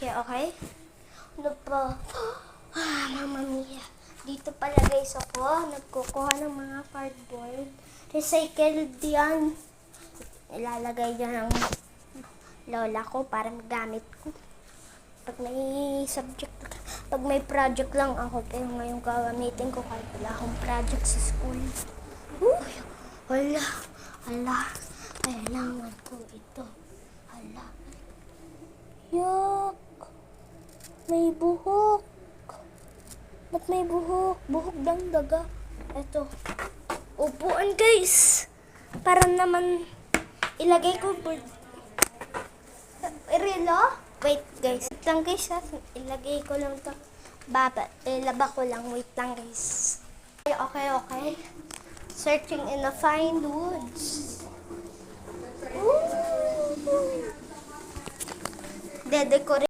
Okay. Ano pa? Mama mia. Dito pala guys ako, nagkukuha ng mga cardboard. Recycled yan. Ilalagay dyan ng lola ko para magamit ko. Pag may project lang ako, pero ngayon gagamitin ko kahit wala akong project sa school. Hala. Kailangan ko ito. Hala. Yuck. May buhok. Ba't may buhok? Buhok ng daga. Ito. Upuan guys. Para naman ilagay ko. Relo? Wait guys. Wait lang guys. Ilagay ko lang ito. Ilaba ko lang. Wait lang guys. Okay. Searching in the fine woods. Ooh. Dedecorate.